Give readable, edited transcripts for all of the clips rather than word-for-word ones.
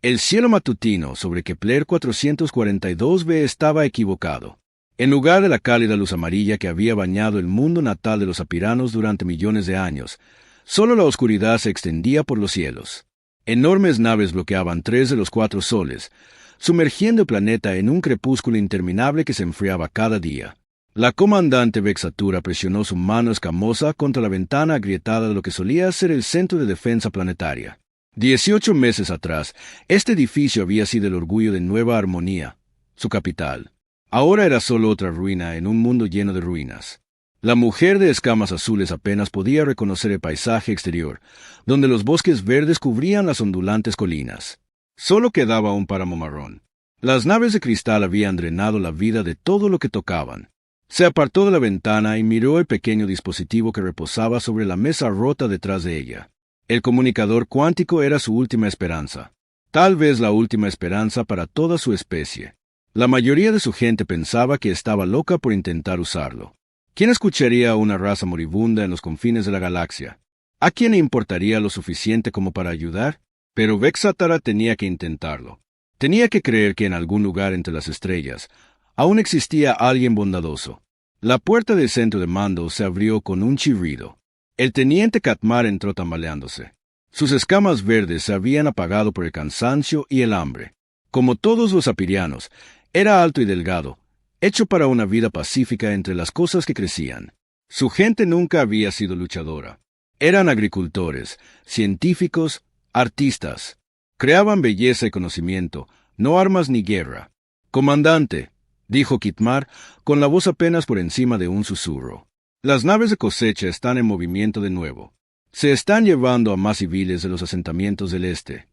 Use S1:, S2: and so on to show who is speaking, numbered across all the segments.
S1: El cielo matutino sobre Kepler 442b estaba equivocado. En lugar de la cálida luz amarilla que había bañado el mundo natal de los apiranos durante millones de años, solo la oscuridad se extendía por los cielos. Enormes naves bloqueaban 3 de los 4 soles, sumergiendo el planeta en un crepúsculo interminable que se enfriaba cada día. La comandante Vexatura presionó su mano escamosa contra la ventana agrietada de lo que solía ser el centro de defensa planetaria. 18 meses atrás, este edificio había sido el orgullo de Nueva Armonía, su capital. Ahora era solo otra ruina en un mundo lleno de ruinas. La mujer de escamas azules apenas podía reconocer el paisaje exterior, donde los bosques verdes cubrían las ondulantes colinas. Solo quedaba un páramo marrón. Las naves de cristal habían drenado la vida de todo lo que tocaban. Se apartó de la ventana y miró el pequeño dispositivo que reposaba sobre la mesa rota detrás de ella. El comunicador cuántico era su última esperanza. Tal vez la última esperanza para toda su especie. La mayoría de su gente pensaba que estaba loca por intentar usarlo. ¿Quién escucharía a una raza moribunda en los confines de la galaxia? ¿A quién le importaría lo suficiente como para ayudar? Pero Vexatara tenía que intentarlo. Tenía que creer que en algún lugar entre las estrellas aún existía alguien bondadoso. La puerta del centro de mando se abrió con un chirrido. El teniente Katmar entró tambaleándose. Sus escamas verdes se habían apagado por el cansancio y el hambre. Como todos los apirianos, era alto y delgado, hecho para una vida pacífica entre las cosas que crecían. Su gente nunca había sido luchadora. Eran agricultores, científicos, artistas. Creaban belleza y conocimiento, no armas ni guerra. «Comandante», dijo Kitmar, con la voz apenas por encima de un susurro. «Las naves de cosecha están en movimiento de nuevo. Se están llevando a más civiles de los asentamientos del este».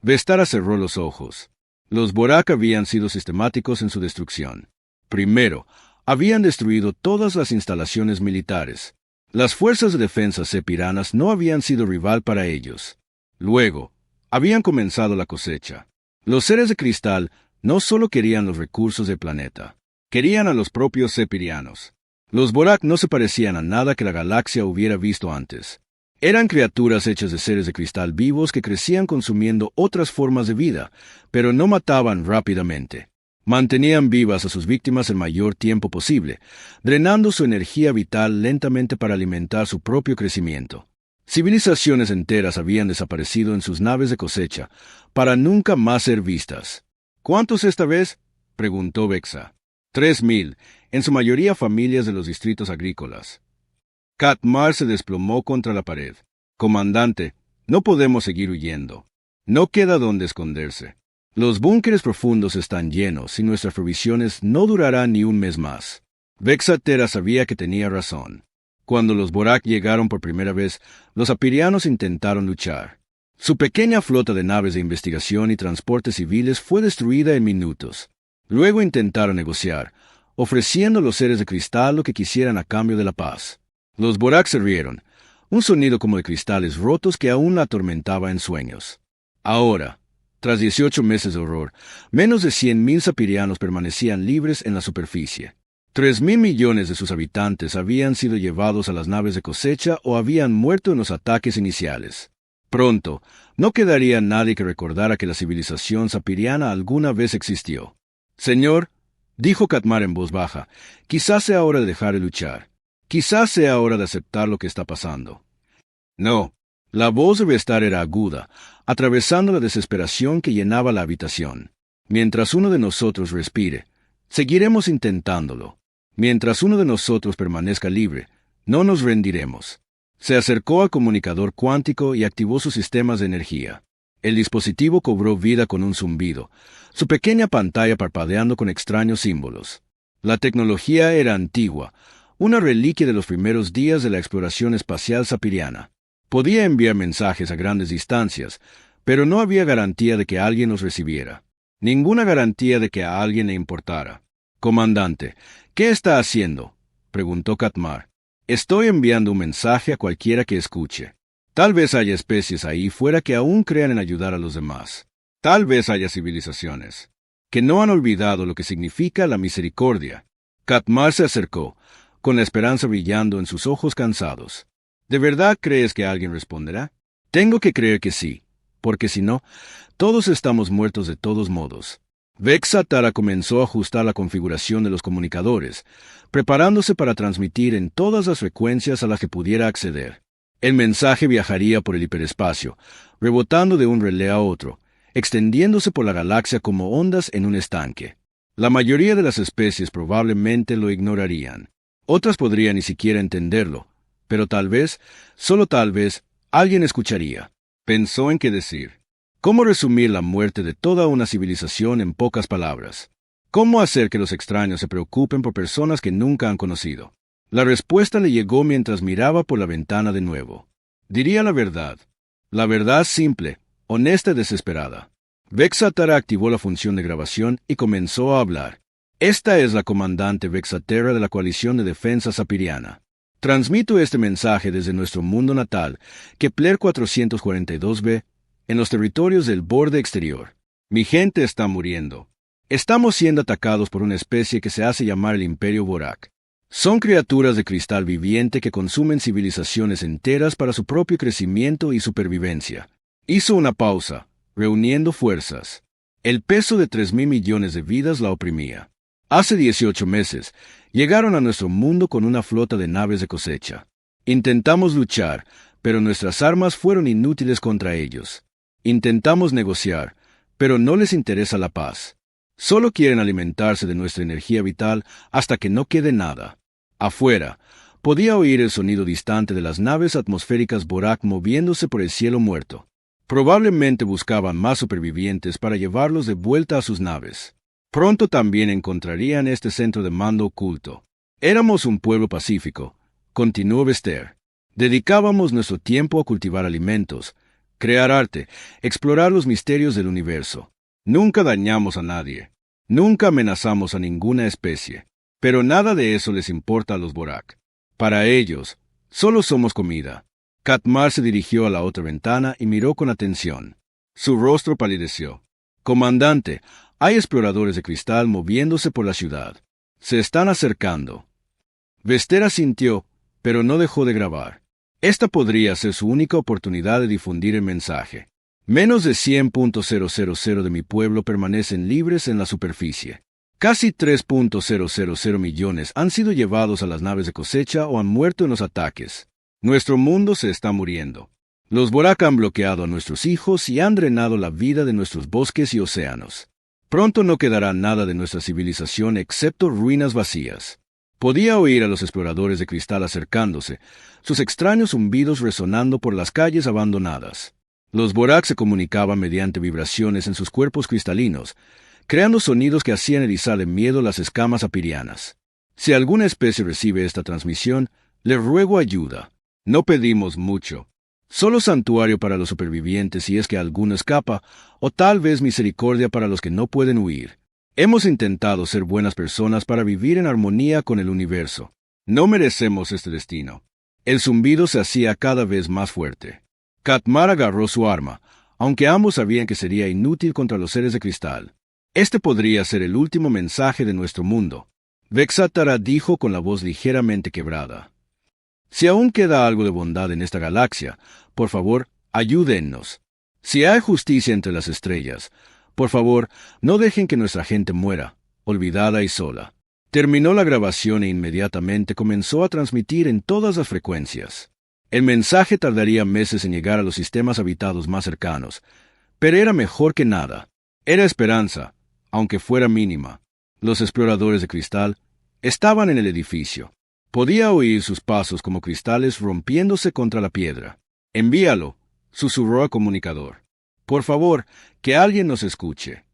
S1: Vestara cerró los ojos. Los Borak habían sido sistemáticos en su destrucción. Primero, habían destruido todas las instalaciones militares. Las fuerzas de defensa sepiranas no habían sido rival para ellos. Luego, habían comenzado la cosecha. Los seres de cristal no solo querían los recursos del planeta, querían a los propios sepirianos. Los Borak no se parecían a nada que la galaxia hubiera visto antes. Eran criaturas hechas de seres de cristal vivos que crecían consumiendo otras formas de vida, pero no mataban rápidamente. Mantenían vivas a sus víctimas el mayor tiempo posible, drenando su energía vital lentamente para alimentar su propio crecimiento. Civilizaciones enteras habían desaparecido en sus naves de cosecha, para nunca más ser vistas. «¿Cuántos esta vez?», preguntó Vexa. 3.000, en su mayoría familias de los distritos agrícolas. Katmar se desplomó contra la pared. «Comandante, no podemos seguir huyendo. No queda donde esconderse. Los búnkeres profundos están llenos y nuestras provisiones no durarán ni un mes más». Vexatera sabía que tenía razón. Cuando los Borak llegaron por primera vez, los apirianos intentaron luchar. Su pequeña flota de naves de investigación y transporte civiles fue destruida en minutos. Luego intentaron negociar, ofreciendo a los seres de cristal lo que quisieran a cambio de la paz. Los Borak se rieron, un sonido como de cristales rotos que aún la atormentaba en sueños. Ahora, tras 18 meses de horror, menos de 100.000 sapirianos permanecían libres en la superficie. 3.000 millones de sus habitantes habían sido llevados a las naves de cosecha o habían muerto en los ataques iniciales. Pronto, no quedaría nadie que recordara que la civilización sapiriana alguna vez existió. «Señor», dijo Katmar en voz baja, «quizás sea hora de dejar de luchar. Quizás sea hora de aceptar lo que está pasando». «No». La voz de Vestar era aguda, atravesando la desesperación que llenaba la habitación. «Mientras uno de nosotros respire, seguiremos intentándolo. Mientras uno de nosotros permanezca libre, no nos rendiremos». Se acercó al comunicador cuántico y activó sus sistemas de energía. El dispositivo cobró vida con un zumbido, su pequeña pantalla parpadeando con extraños símbolos. La tecnología era antigua, una reliquia de los primeros días de la exploración espacial sapiriana. Podía enviar mensajes a grandes distancias, pero no había garantía de que alguien los recibiera. Ninguna garantía de que a alguien le importara. «Comandante, ¿qué está haciendo?», preguntó Katmar. «Estoy enviando un mensaje a cualquiera que escuche. Tal vez haya especies ahí fuera que aún crean en ayudar a los demás. Tal vez haya civilizaciones que no han olvidado lo que significa la misericordia». Katmar se acercó, con la esperanza brillando en sus ojos cansados. «¿De verdad crees que alguien responderá?». «Tengo que creer que sí», porque si no, todos estamos muertos de todos modos. Vexatara comenzó a ajustar la configuración de los comunicadores, preparándose para transmitir en todas las frecuencias a las que pudiera acceder. El mensaje viajaría por el hiperespacio, rebotando de un relé a otro, extendiéndose por la galaxia como ondas en un estanque. La mayoría de las especies probablemente lo ignorarían. Otras podrían ni siquiera entenderlo, pero tal vez, solo tal vez, alguien escucharía. Pensó en qué decir. ¿Cómo resumir la muerte de toda una civilización en pocas palabras? ¿Cómo hacer que los extraños se preocupen por personas que nunca han conocido? La respuesta le llegó mientras miraba por la ventana de nuevo. Diría la verdad simple, honesta y desesperada. Vexatara activó la función de grabación y comenzó a hablar. Esta es la comandante Vexaterra de la Coalición de Defensa Sapiriana. Transmito este mensaje desde nuestro mundo natal, Kepler 442b, en los territorios del borde exterior. Mi gente está muriendo. Estamos siendo atacados por una especie que se hace llamar el Imperio Vorak. Son criaturas de cristal viviente que consumen civilizaciones enteras para su propio crecimiento y supervivencia. Hizo una pausa, reuniendo fuerzas. El peso de 3.000 millones de vidas la oprimía. Hace 18 meses, llegaron a nuestro mundo con una flota de naves de cosecha. Intentamos luchar, pero nuestras armas fueron inútiles contra ellos. Intentamos negociar, pero no les interesa la paz. Solo quieren alimentarse de nuestra energía vital hasta que no quede nada. Afuera, podía oír el sonido distante de las naves atmosféricas Vorak moviéndose por el cielo muerto. Probablemente buscaban más supervivientes para llevarlos de vuelta a sus naves. Pronto también encontrarían este centro de mando oculto. Éramos un pueblo pacífico, continuó Vester. Dedicábamos nuestro tiempo a cultivar alimentos, crear arte, explorar los misterios del universo. Nunca dañamos a nadie. Nunca amenazamos a ninguna especie. Pero nada de eso les importa a los Vorak. Para ellos, solo somos comida. Katmar se dirigió a la otra ventana y miró con atención. Su rostro palideció. Comandante, hay exploradores de cristal moviéndose por la ciudad. Se están acercando. Vester asintió, pero no dejó de grabar. Esta podría ser su única oportunidad de difundir el mensaje. Menos de 100.000 de mi pueblo permanecen libres en la superficie. Casi 3.000 millones han sido llevados a las naves de cosecha o han muerto en los ataques. Nuestro mundo se está muriendo. Los Vorak han bloqueado a nuestros hijos y han drenado la vida de nuestros bosques y océanos. Pronto no quedará nada de nuestra civilización excepto ruinas vacías. Podía oír a los exploradores de cristal acercándose, sus extraños zumbidos resonando por las calles abandonadas. Los Vorak se comunicaban mediante vibraciones en sus cuerpos cristalinos, creando sonidos que hacían erizar de miedo las escamas apirianas. Si alguna especie recibe esta transmisión, le ruego ayuda. No pedimos mucho. Solo santuario para los supervivientes si es que alguno escapa, o tal vez misericordia para los que no pueden huir. Hemos intentado ser buenas personas para vivir en armonía con el universo. No merecemos este destino. El zumbido se hacía cada vez más fuerte. Katmar agarró su arma, aunque ambos sabían que sería inútil contra los seres de cristal. Este podría ser el último mensaje de nuestro mundo. Vexatara dijo con la voz ligeramente quebrada. Si aún queda algo de bondad en esta galaxia, por favor, ayúdennos. Si hay justicia entre las estrellas, por favor, no dejen que nuestra gente muera, olvidada y sola. Terminó la grabación e inmediatamente comenzó a transmitir en todas las frecuencias. El mensaje tardaría meses en llegar a los sistemas habitados más cercanos, pero era mejor que nada. Era esperanza, aunque fuera mínima. Los exploradores de cristal estaban en el edificio. Podía oír sus pasos como cristales rompiéndose contra la piedra. «Envíalo», susurró al comunicador. «Por favor, que alguien nos escuche».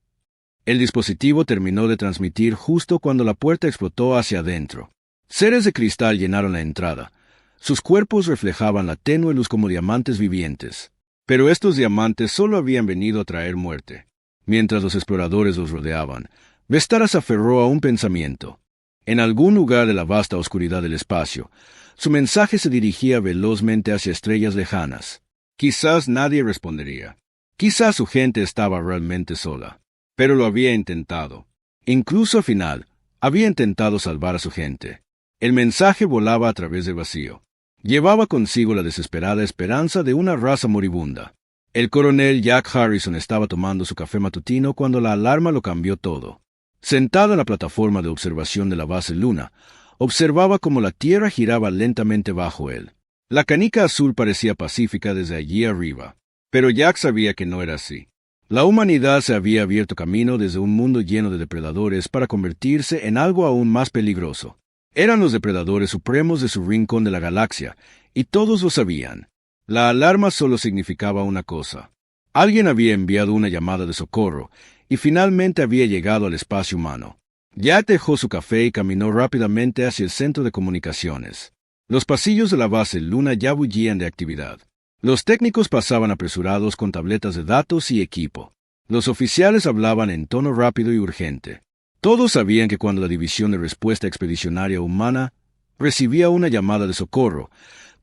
S1: El dispositivo terminó de transmitir justo cuando la puerta explotó hacia adentro. Seres de cristal llenaron la entrada. Sus cuerpos reflejaban la tenue luz como diamantes vivientes. Pero estos diamantes solo habían venido a traer muerte. Mientras los exploradores los rodeaban, Vestara se aferró a un pensamiento. En algún lugar de la vasta oscuridad del espacio, su mensaje se dirigía velozmente hacia estrellas lejanas. Quizás nadie respondería. Quizás su gente estaba realmente sola. Pero lo había intentado. Incluso al final, había intentado salvar a su gente. El mensaje volaba a través del vacío. Llevaba consigo la desesperada esperanza de una raza moribunda. El coronel Jack Harrison estaba tomando su café matutino cuando la alarma lo cambió todo. Sentado en la plataforma de observación de la base Luna, observaba cómo la Tierra giraba lentamente bajo él. La canica azul parecía pacífica desde allí arriba, pero Jack sabía que no era así. La humanidad se había abierto camino desde un mundo lleno de depredadores para convertirse en algo aún más peligroso. Eran los depredadores supremos de su rincón de la galaxia, y todos lo sabían. La alarma solo significaba una cosa. Alguien había enviado una llamada de socorro, y finalmente había llegado al espacio humano. Jack dejó su café y caminó rápidamente hacia el centro de comunicaciones. Los pasillos de la base Luna ya bullían de actividad. Los técnicos pasaban apresurados con tabletas de datos y equipo. Los oficiales hablaban en tono rápido y urgente. Todos sabían que cuando la División de Respuesta Expedicionaria Humana recibía una llamada de socorro,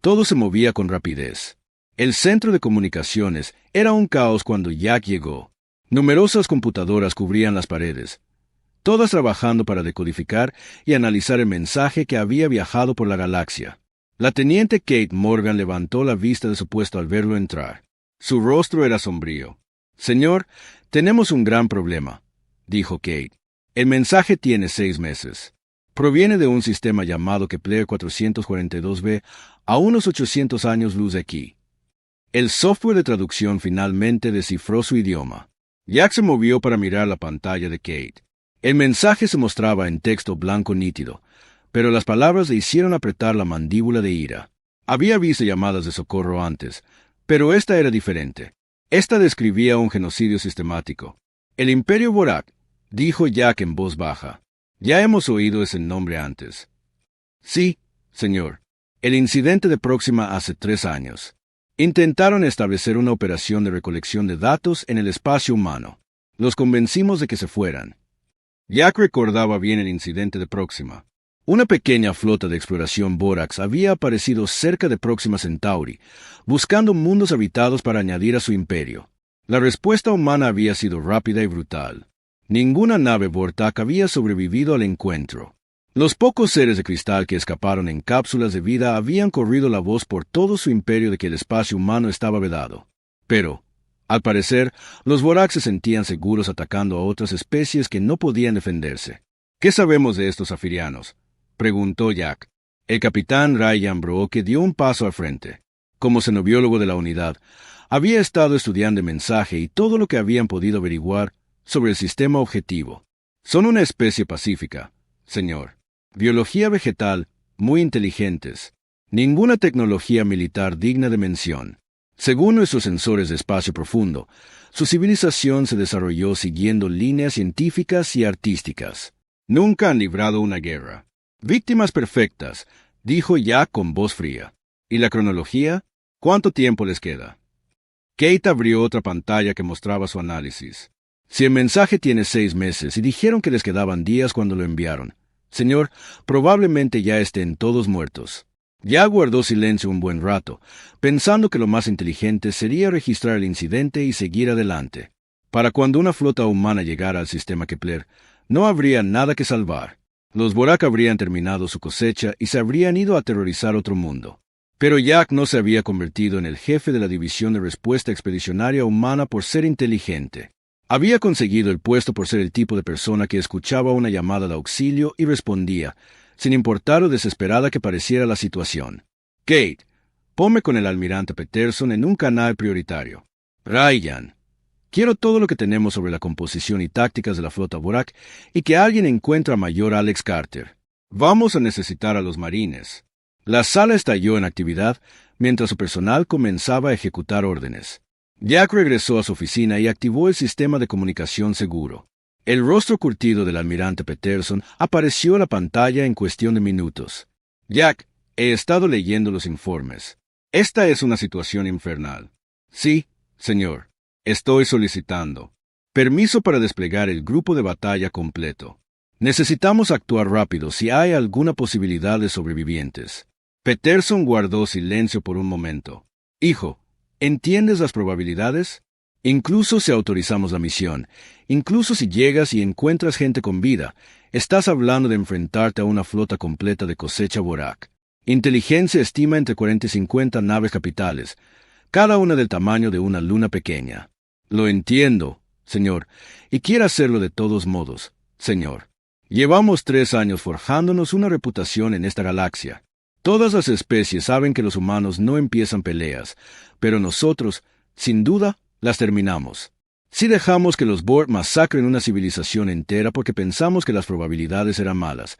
S1: todo se movía con rapidez. El centro de comunicaciones era un caos cuando Jack llegó. Numerosas computadoras cubrían las paredes, todas trabajando para decodificar y analizar el mensaje que había viajado por la galaxia. La teniente Kate Morgan levantó la vista de su puesto al verlo entrar. Su rostro era sombrío. «Señor, tenemos un gran problema», dijo Kate. «El mensaje tiene 6 meses. Proviene de un sistema llamado Kepler 442b a unos 800 años luz de aquí». El software de traducción finalmente descifró su idioma. Jack se movió para mirar la pantalla de Kate. El mensaje se mostraba en texto blanco nítido, pero las palabras le hicieron apretar la mandíbula de ira. Había visto llamadas de socorro antes, pero esta era diferente. Esta describía un genocidio sistemático. «El Imperio Vorak», dijo Jack en voz baja. «Ya hemos oído ese nombre antes». «Sí, señor. El incidente de Próxima hace 3 años. Intentaron establecer una operación de recolección de datos en el espacio humano. Los convencimos de que se fueran». Jack recordaba bien el incidente de Próxima. Una pequeña flota de exploración Borax había aparecido cerca de Próxima Centauri, buscando mundos habitados para añadir a su imperio. La respuesta humana había sido rápida y brutal. Ninguna nave Vortak había sobrevivido al encuentro. Los pocos seres de cristal que escaparon en cápsulas de vida habían corrido la voz por todo su imperio de que el espacio humano estaba vedado. Pero, al parecer, los Vorak se sentían seguros atacando a otras especies que no podían defenderse. «¿Qué sabemos de estos afirianos?», preguntó Jack. El capitán Ryan Broke dio un paso al frente. Como xenobiólogo de la unidad, había estado estudiando el mensaje y todo lo que habían podido averiguar sobre el sistema objetivo. «Son una especie pacífica, señor. Biología vegetal, muy inteligentes. Ninguna tecnología militar digna de mención. Según nuestros sensores de espacio profundo, su civilización se desarrolló siguiendo líneas científicas y artísticas. Nunca han librado una guerra. Víctimas perfectas», dijo Jack con voz fría. «¿Y la cronología? ¿Cuánto tiempo les queda?» Kate abrió otra pantalla que mostraba su análisis. «Si el mensaje tiene 6 meses y dijeron que les quedaban días cuando lo enviaron, señor, probablemente ya estén todos muertos». Jack guardó silencio un buen rato, pensando que lo más inteligente sería registrar el incidente y seguir adelante. Para cuando una flota humana llegara al sistema Kepler, no habría nada que salvar. Los Vorak habrían terminado su cosecha y se habrían ido a aterrorizar otro mundo. Pero Jack no se había convertido en el jefe de la División de Respuesta Expedicionaria Humana por ser inteligente. Había conseguido el puesto por ser el tipo de persona que escuchaba una llamada de auxilio y respondía, sin importar lo desesperada que pareciera la situación. «Kate, ponme con el almirante Peterson en un canal prioritario. Ryan, quiero todo lo que tenemos sobre la composición y tácticas de la flota Vorak y que alguien encuentre a Mayor Alex Carter. Vamos a necesitar a los marines». La sala estalló en actividad mientras su personal comenzaba a ejecutar órdenes. Jack regresó a su oficina y activó el sistema de comunicación seguro. El rostro curtido del almirante Peterson apareció en la pantalla en cuestión de minutos. «Jack, he estado leyendo los informes. Esta es una situación infernal». «Sí, señor. Estoy solicitando permiso para desplegar el grupo de batalla completo. Necesitamos actuar rápido si hay alguna posibilidad de sobrevivientes». Peterson guardó silencio por un momento. «Hijo, ¿entiendes las probabilidades? Incluso si autorizamos la misión, incluso si llegas y encuentras gente con vida, estás hablando de enfrentarte a una flota completa de cosecha Vorak. Inteligencia estima entre 40 y 50 naves capitales, cada una del tamaño de una luna pequeña. Lo entiendo, señor, y quiero hacerlo de todos modos, señor. Llevamos 3 años forjándonos una reputación en esta galaxia. Todas las especies saben que los humanos no empiezan peleas, pero nosotros, sin duda, las terminamos. Si dejamos que los Borg masacren una civilización entera porque pensamos que las probabilidades eran malas,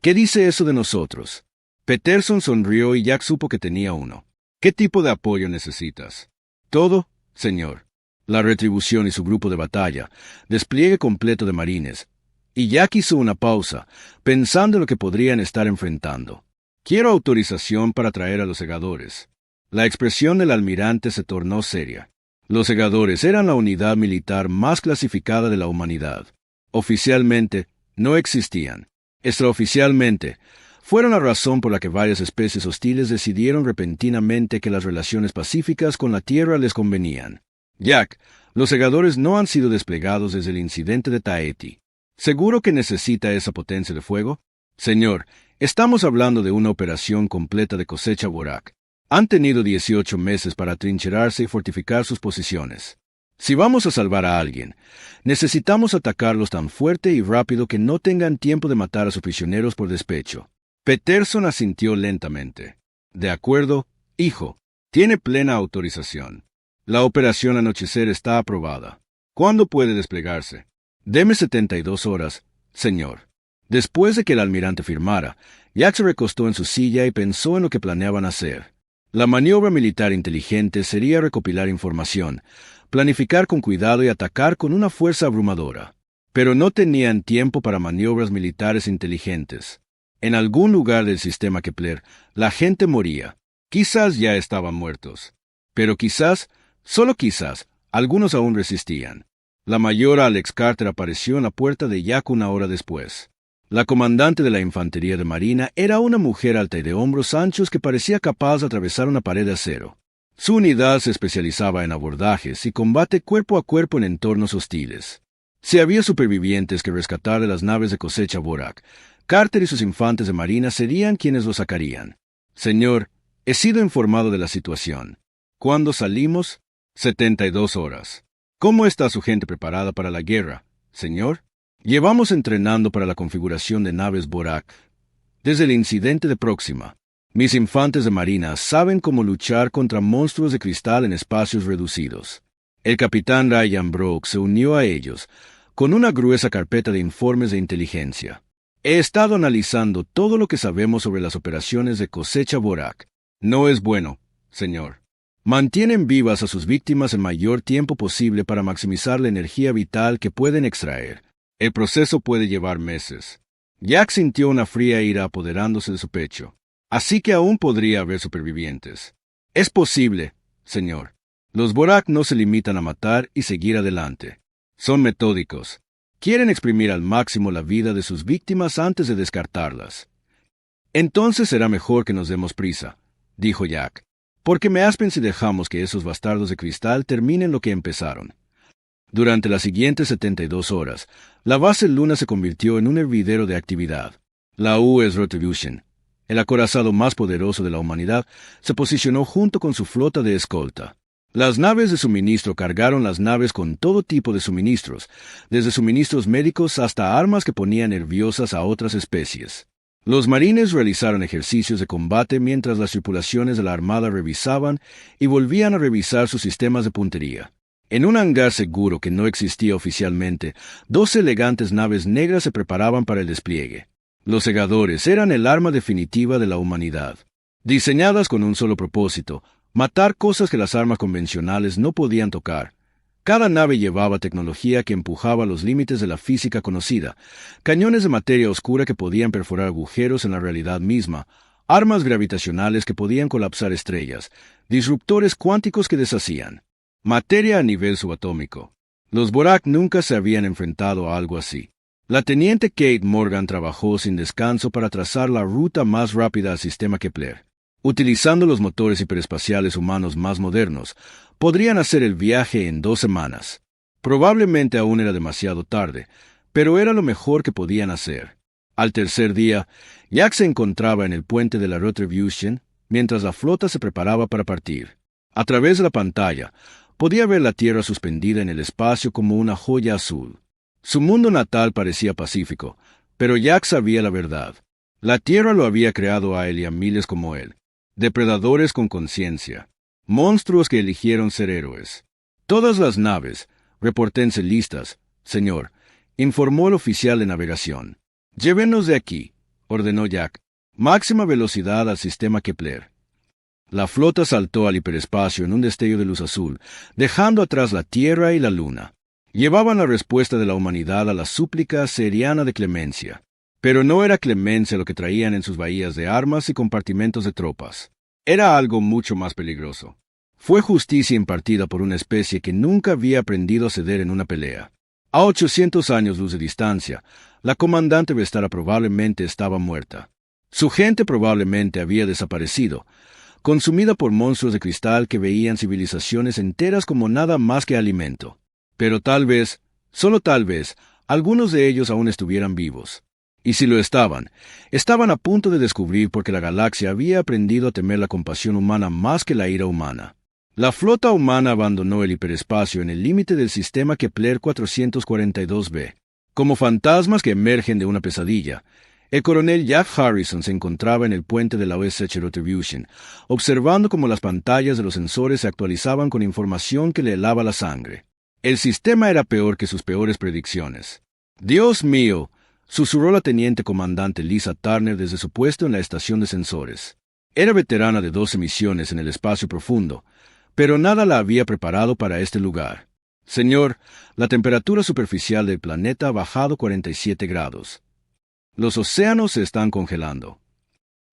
S1: ¿qué dice eso de nosotros? Peterson sonrió y Jack supo que tenía uno. ¿Qué tipo de apoyo necesitas? Todo, señor. La Retribución y su grupo de batalla, despliegue completo de marines. Y Jack hizo una pausa, pensando en lo que podrían estar enfrentando. Quiero autorización para traer a los segadores. La expresión del almirante se tornó seria. Los segadores eran la unidad militar más clasificada de la humanidad. Oficialmente, no existían. Extraoficialmente, fueron la razón por la que varias especies hostiles decidieron repentinamente que las relaciones pacíficas con la Tierra les convenían. Jack, los segadores no han sido desplegados desde el incidente de Taeti. ¿Seguro que necesita esa potencia de fuego? Señor, estamos hablando de una operación completa de cosecha Borak. Han tenido 18 meses para atrincherarse y fortificar sus posiciones. Si vamos a salvar a alguien, necesitamos atacarlos tan fuerte y rápido que no tengan tiempo de matar a sus prisioneros por despecho. Peterson asintió lentamente. De acuerdo, hijo. Tiene plena autorización. La operación Anochecer está aprobada. ¿Cuándo puede desplegarse? Deme 72 horas, señor. Después de que el almirante firmara, Jack se recostó en su silla y pensó en lo que planeaban hacer. La maniobra militar inteligente sería recopilar información, planificar con cuidado y atacar con una fuerza abrumadora. Pero no tenían tiempo para maniobras militares inteligentes. En algún lugar del sistema Kepler, la gente moría. Quizás ya estaban muertos. Pero quizás, solo quizás, algunos aún resistían. La mayor Alex Carter apareció en la puerta de Jack 1 hora después. La comandante de la infantería de marina era una mujer alta y de hombros anchos que parecía capaz de atravesar una pared de acero. Su unidad se especializaba en abordajes y combate cuerpo a cuerpo en entornos hostiles. Si había supervivientes que rescatar de las naves de cosecha Borak, Carter y sus infantes de marina serían quienes lo sacarían. Señor, he sido informado de la situación. ¿Cuándo salimos? 72 horas. ¿Cómo está su gente preparada para la guerra, señor? Llevamos entrenando para la configuración de naves Borak. Desde el incidente de Próxima, mis infantes de marina saben cómo luchar contra monstruos de cristal en espacios reducidos. El capitán Ryan Brock se unió a ellos con una gruesa carpeta de informes de inteligencia. He estado analizando todo lo que sabemos sobre las operaciones de cosecha Borak. No es bueno, señor. Mantienen vivas a sus víctimas el mayor tiempo posible para maximizar la energía vital que pueden extraer. El proceso puede llevar meses. Jack sintió una fría ira apoderándose de su pecho. Así que aún podría haber supervivientes. Es posible, señor. Los Borak no se limitan a matar y seguir adelante. Son metódicos. Quieren exprimir al máximo la vida de sus víctimas antes de descartarlas. Entonces será mejor que nos demos prisa, dijo Jack, porque me aspen si dejamos que esos bastardos de cristal terminen lo que empezaron. Durante las siguientes 72 horas, la base Luna se convirtió en un hervidero de actividad. La U.S. Retribution, el acorazado más poderoso de la humanidad, se posicionó junto con su flota de escolta. Las naves de suministro cargaron las naves con todo tipo de suministros, desde suministros médicos hasta armas que ponían nerviosas a otras especies. Los marines realizaron ejercicios de combate mientras las tripulaciones de la Armada revisaban y volvían a revisar sus sistemas de puntería. En un hangar seguro que no existía oficialmente, 2 elegantes naves negras se preparaban para el despliegue. Los segadores eran el arma definitiva de la humanidad. Diseñadas con un solo propósito, matar cosas que las armas convencionales no podían tocar. Cada nave llevaba tecnología que empujaba los límites de la física conocida, cañones de materia oscura que podían perforar agujeros en la realidad misma, armas gravitacionales que podían colapsar estrellas, disruptores cuánticos que deshacían. Materia a nivel subatómico. Los Borak nunca se habían enfrentado a algo así. La teniente Kate Morgan trabajó sin descanso para trazar la ruta más rápida al sistema Kepler. Utilizando los motores hiperespaciales humanos más modernos, podrían hacer el viaje en 2 semanas. Probablemente aún era demasiado tarde, pero era lo mejor que podían hacer. Al tercer día, Jack se encontraba en el puente de la Retribution, mientras la flota se preparaba para partir. A través de la pantalla, podía ver la Tierra suspendida en el espacio como una joya azul. Su mundo natal parecía pacífico, pero Jack sabía la verdad. La Tierra lo había creado a él y a miles como él, depredadores con conciencia, monstruos que eligieron ser héroes. Todas las naves, repórtense listas, señor, informó el oficial de navegación. Llévenos de aquí, ordenó Jack. Máxima velocidad al sistema Kepler. La flota saltó al hiperespacio en un destello de luz azul, dejando atrás la Tierra y la Luna. Llevaban la respuesta de la humanidad a la súplica seriana de clemencia. Pero no era clemencia lo que traían en sus bahías de armas y compartimentos de tropas. Era algo mucho más peligroso. Fue justicia impartida por una especie que nunca había aprendido a ceder en una pelea. A 800 años luz de distancia, la comandante Vestara probablemente estaba muerta. Su gente probablemente había desaparecido, consumida por monstruos de cristal que veían civilizaciones enteras como nada más que alimento. Pero tal vez, solo tal vez, algunos de ellos aún estuvieran vivos. Y si lo estaban a punto de descubrir porque la galaxia había aprendido a temer la compasión humana más que la ira humana. La flota humana abandonó el hiperespacio en el límite del sistema Kepler 442b. Como fantasmas que emergen de una pesadilla, el coronel Jack Harrison se encontraba en el puente de la USS Retribution, observando cómo las pantallas de los sensores se actualizaban con información que le helaba la sangre. El sistema era peor que sus peores predicciones. «Dios mío», susurró la teniente comandante Lisa Turner desde su puesto en la estación de sensores. Era veterana de 12 misiones en el espacio profundo, pero nada la había preparado para este lugar. «Señor, la temperatura superficial del planeta ha bajado 47 grados. Los océanos se están congelando».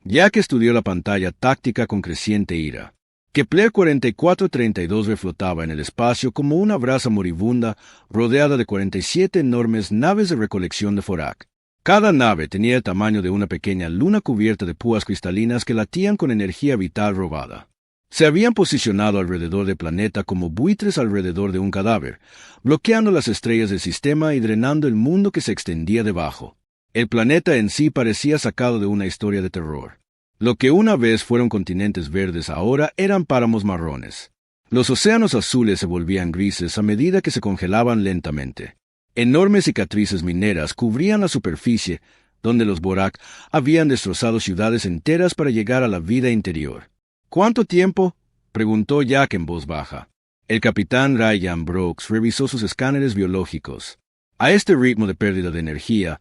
S1: Jack estudió la pantalla táctica con creciente ira. Kepler 4432b flotaba en el espacio como una brasa moribunda rodeada de 47 enormes naves de recolección de Forak. Cada nave tenía el tamaño de una pequeña luna cubierta de púas cristalinas que latían con energía vital robada. Se habían posicionado alrededor del planeta como buitres alrededor de un cadáver, bloqueando las estrellas del sistema y drenando el mundo que se extendía debajo. El planeta en sí parecía sacado de una historia de terror. Lo que una vez fueron continentes verdes ahora eran páramos marrones. Los océanos azules se volvían grises a medida que se congelaban lentamente. Enormes cicatrices mineras cubrían la superficie, donde los Borak habían destrozado ciudades enteras para llegar a la vida interior. «¿Cuánto tiempo?», preguntó Jack en voz baja. El capitán Ryan Brooks revisó sus escáneres biológicos. «A este ritmo de pérdida de energía,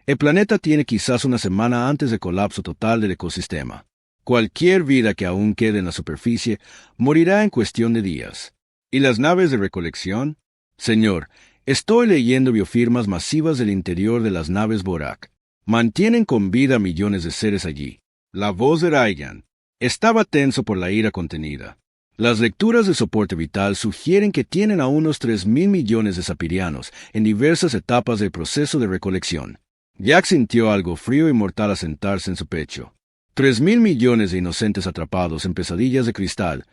S1: el planeta tiene quizás una semana antes del colapso total del ecosistema. Cualquier vida que aún quede en la superficie morirá en cuestión de días». «¿Y las naves de recolección?». «Señor, estoy leyendo biofirmas masivas del interior de las naves Borak. Mantienen con vida a millones de seres allí». La voz de Ryan estaba tenso por la ira contenida. Las lecturas de soporte vital sugieren que tienen a unos 3.000 millones de sapirianos en diversas etapas del proceso de recolección. Jack sintió algo frío y mortal asentarse en su pecho. 3.000 millones de inocentes atrapados en pesadillas de cristal,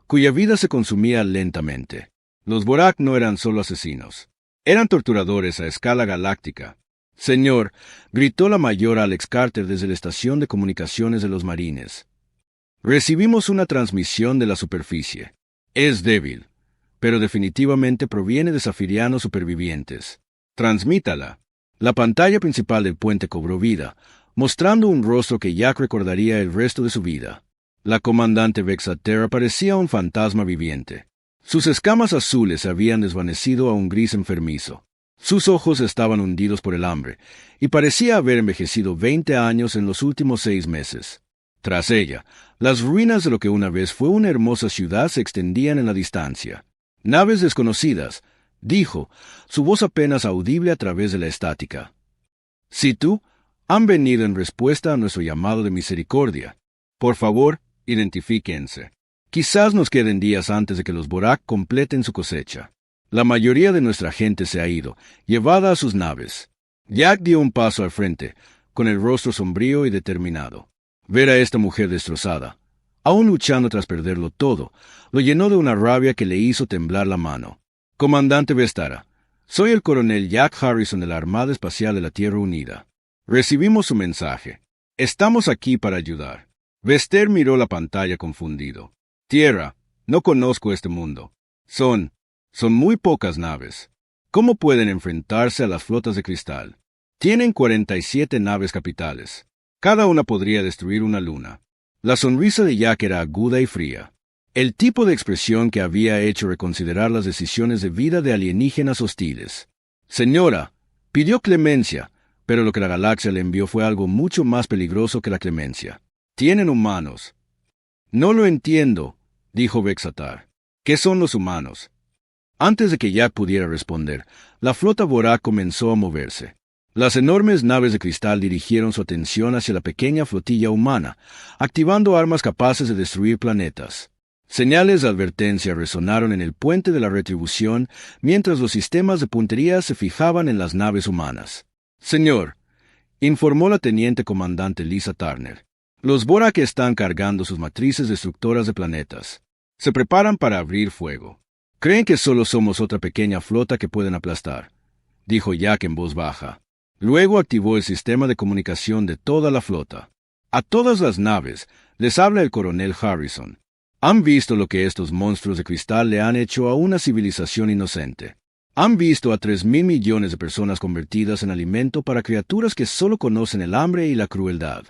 S1: cuya vida se consumía lentamente. Los Borak no eran solo asesinos. Eran torturadores a escala galáctica. «Señor», gritó la mayor Alex Carter desde la estación de comunicaciones de los marines. «Recibimos una transmisión de la superficie. Es débil, pero definitivamente proviene de safirianos supervivientes. Transmítala». La pantalla principal del puente cobró vida, mostrando un rostro que Jack recordaría el resto de su vida. La comandante Vexaterra parecía un fantasma viviente. Sus escamas azules se habían desvanecido a un gris enfermizo. Sus ojos estaban hundidos por el hambre, y parecía haber envejecido 20 años en los últimos 6 meses. Tras ella, las ruinas de lo que una vez fue una hermosa ciudad se extendían en la distancia. «Naves desconocidas», dijo, su voz apenas audible a través de la estática. «Si tú, han venido en respuesta a nuestro llamado de misericordia. Por favor, identifíquense. Quizás nos queden días antes de que los Borak completen su cosecha. La mayoría de nuestra gente se ha ido, llevada a sus naves». Jack dio un paso al frente, con el rostro sombrío y determinado. Ver a esta mujer destrozada, aún luchando tras perderlo todo, lo llenó de una rabia que le hizo temblar la mano. «Comandante Vestara, soy el coronel Jack Harrison de la Armada Espacial de la Tierra Unida. Recibimos su mensaje. Estamos aquí para ayudar». Vester miró la pantalla confundido. «Tierra, No conozco este mundo. Son muy pocas naves. ¿Cómo pueden enfrentarse a las flotas de cristal? Tienen 47 naves capitales. Cada una podría destruir una luna. La sonrisa de Jack era aguda y fría. El tipo de expresión que había hecho reconsiderar las decisiones de vida de alienígenas hostiles. Señora, pidió clemencia, pero lo que la galaxia le envió fue algo mucho más peligroso que la clemencia. Tienen humanos. No lo entiendo, dijo Vexatar. ¿Qué son los humanos? Antes de que Jack pudiera responder, la flota Borak comenzó a moverse. Las enormes naves de cristal dirigieron su atención hacia la pequeña flotilla humana, activando armas capaces de destruir planetas. Señales de advertencia resonaron en el puente de la retribución mientras los sistemas de puntería se fijaban en las naves humanas. Señor, informó la teniente comandante Lisa Turner, los Borak están cargando sus matrices destructoras de planetas. Se preparan para abrir fuego. Creen que solo somos otra pequeña flota que pueden aplastar, dijo Jack en voz baja. Luego activó el sistema de comunicación de toda la flota. A todas las naves les habla el coronel Harrison. Han visto lo que estos monstruos de cristal le han hecho a una civilización inocente. Han visto a 3.000 millones de personas convertidas en alimento para criaturas que solo conocen el hambre y la crueldad.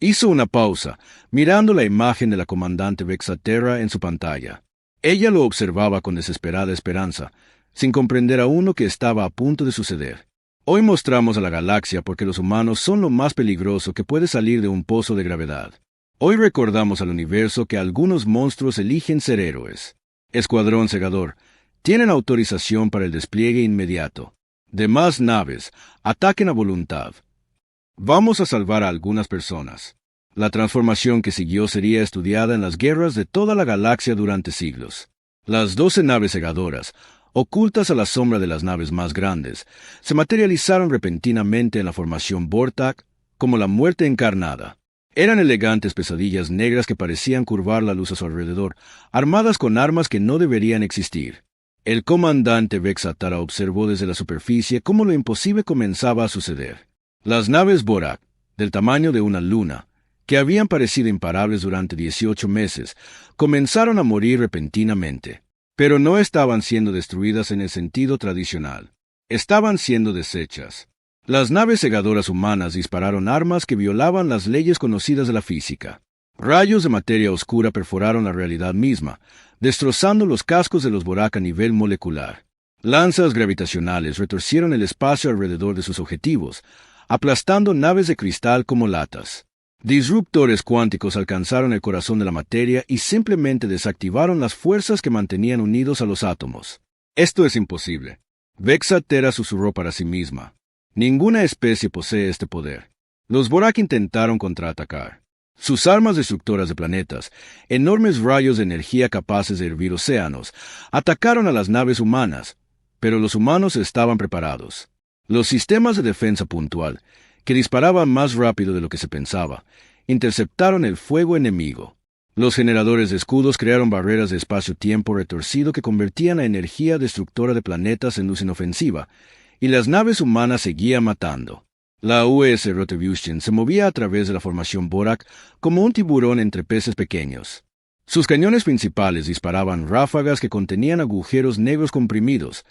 S1: Hizo una pausa, mirando la imagen de la comandante Vexaterra en su pantalla. Ella lo observaba con desesperada esperanza, sin comprender aún lo que estaba a punto de suceder. Hoy mostramos a la galaxia porque los humanos son lo más peligroso que puede salir de un pozo de gravedad. Hoy recordamos al universo que algunos monstruos eligen ser héroes. Escuadrón Segador, tienen autorización para el despliegue inmediato. Demás naves, ataquen a voluntad. Vamos a salvar a algunas personas. La transformación que siguió sería estudiada en las guerras de toda la galaxia durante siglos. Las 12 naves segadoras, ocultas a la sombra de las naves más grandes, se materializaron repentinamente en la formación Vortak como la muerte encarnada. Eran elegantes pesadillas negras que parecían curvar la luz a su alrededor, armadas con armas que no deberían existir. El comandante Vexatar observó desde la superficie cómo lo imposible comenzaba a suceder. Las naves Borak, del tamaño de una luna, que habían parecido imparables durante 18 meses, comenzaron a morir repentinamente. Pero no estaban siendo destruidas en el sentido tradicional. Estaban siendo deshechas. Las naves segadoras humanas dispararon armas que violaban las leyes conocidas de la física. Rayos de materia oscura perforaron la realidad misma, destrozando los cascos de los Borak a nivel molecular. Lanzas gravitacionales retorcieron el espacio alrededor de sus objetivos, aplastando naves de cristal como latas. Disruptores cuánticos alcanzaron el corazón de la materia y simplemente desactivaron las fuerzas que mantenían unidos a los átomos. Esto es imposible. Vexaterra susurró para sí misma. Ninguna especie posee este poder. Los Borak intentaron contraatacar. Sus armas destructoras de planetas, enormes rayos de energía capaces de hervir océanos, atacaron a las naves humanas, pero los humanos estaban preparados. Los sistemas de defensa puntual, que disparaban más rápido de lo que se pensaba, interceptaron el fuego enemigo. Los generadores de escudos crearon barreras de espacio-tiempo retorcido que convertían la energía destructora de planetas en luz inofensiva, y las naves humanas seguían matando. La U.S. Retribution se movía a través de la formación Borak como un tiburón entre peces pequeños. Sus cañones principales disparaban ráfagas que contenían agujeros negros comprimidos,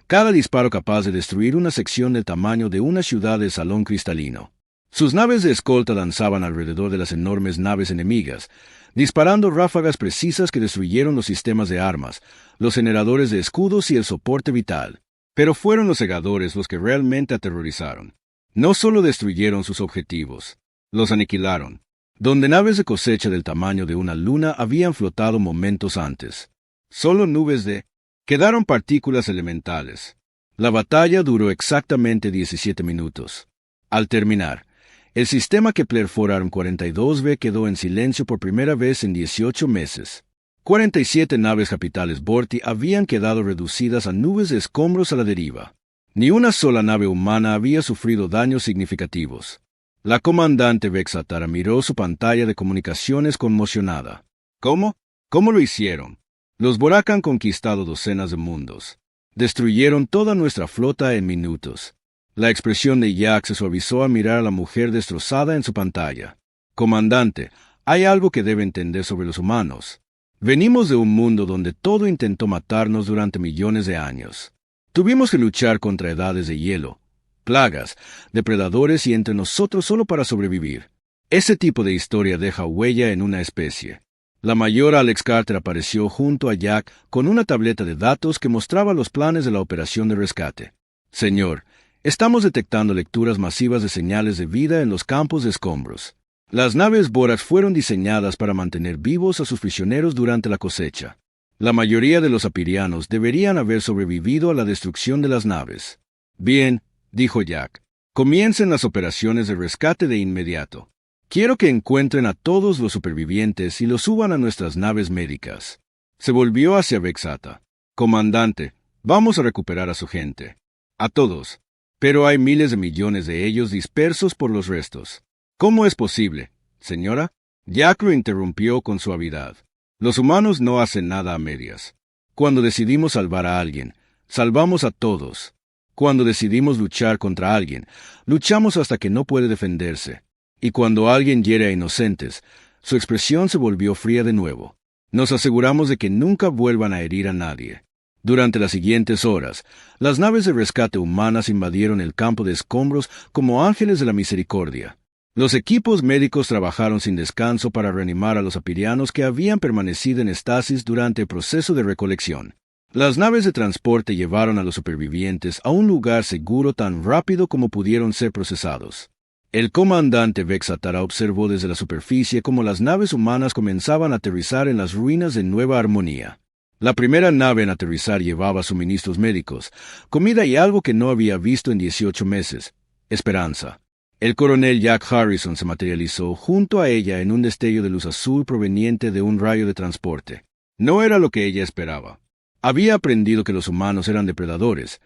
S1: cada disparo capaz de destruir una sección del tamaño de una ciudad de salón cristalino. Sus naves de escolta danzaban alrededor de las enormes naves enemigas, disparando ráfagas precisas que destruyeron los sistemas de armas, los generadores de escudos y el soporte vital. Pero fueron los segadores los que realmente aterrorizaron. No solo destruyeron sus objetivos, los aniquilaron. Donde naves de cosecha del tamaño de una luna habían flotado momentos antes. Solo nubes de... Quedaron partículas elementales. La batalla duró exactamente 17 minutos. Al terminar, el sistema Kepler Forearm 42b quedó en silencio por primera vez en 18 meses. 47 naves capitales Vorti habían quedado reducidas a nubes de escombros a la deriva. Ni una sola nave humana había sufrido daños significativos. La comandante Vexatar miró su pantalla de comunicaciones conmocionada. ¿Cómo? ¿Cómo lo hicieron? Los Borak han conquistado docenas de mundos. Destruyeron toda nuestra flota en minutos. La expresión de Jack se suavizó al mirar a la mujer destrozada en su pantalla. Comandante, hay algo que debe entender sobre los humanos. Venimos de un mundo donde todo intentó matarnos durante millones de años. Tuvimos que luchar contra edades de hielo, plagas, depredadores y entre nosotros solo para sobrevivir. Ese tipo de historia deja huella en una especie. La mayor Alex Carter apareció junto a Jack con una tableta de datos que mostraba los planes de la operación de rescate. Señor, estamos detectando lecturas masivas de señales de vida en los campos de escombros. Las naves Borax fueron diseñadas para mantener vivos a sus prisioneros durante la cosecha. La mayoría de los apirianos deberían haber sobrevivido a la destrucción de las naves. Bien, dijo Jack. Comiencen las operaciones de rescate de inmediato. Quiero que encuentren a todos los supervivientes y los suban a nuestras naves médicas. Se volvió hacia Vexata. Comandante, vamos a recuperar a su gente. A todos. Pero hay miles de millones de ellos dispersos por los restos. ¿Cómo es posible, señora? Jack lo interrumpió con suavidad. Los humanos no hacen nada a medias. Cuando decidimos salvar a alguien, salvamos a todos. Cuando decidimos luchar contra alguien, luchamos hasta que no puede defenderse. Y cuando alguien hiere a inocentes, su expresión se volvió fría de nuevo. Nos aseguramos de que nunca vuelvan a herir a nadie. Durante las siguientes horas, las naves de rescate humanas invadieron el campo de escombros como ángeles de la misericordia. Los equipos médicos trabajaron sin descanso para reanimar a los apirianos que habían permanecido en estasis durante el proceso de recolección. Las naves de transporte llevaron a los supervivientes a un lugar seguro tan rápido como pudieron ser procesados. El comandante Vexatara observó desde la superficie cómo las naves humanas comenzaban a aterrizar en las ruinas de Nueva Armonía. La primera nave en aterrizar llevaba suministros médicos, comida y algo que no había visto en 18 meses: esperanza. El coronel Jack Harrison se materializó junto a ella en un destello de luz azul proveniente de un rayo de transporte. No era lo que ella esperaba. Había aprendido que los humanos eran depredadores,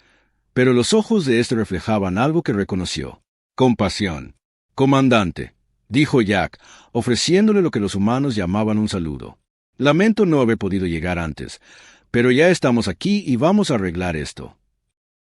S1: pero los ojos de éste reflejaban algo que reconoció: compasión. Comandante, dijo Jack, ofreciéndole lo que los humanos llamaban un saludo. Lamento no haber podido llegar antes, pero ya estamos aquí y vamos a arreglar esto.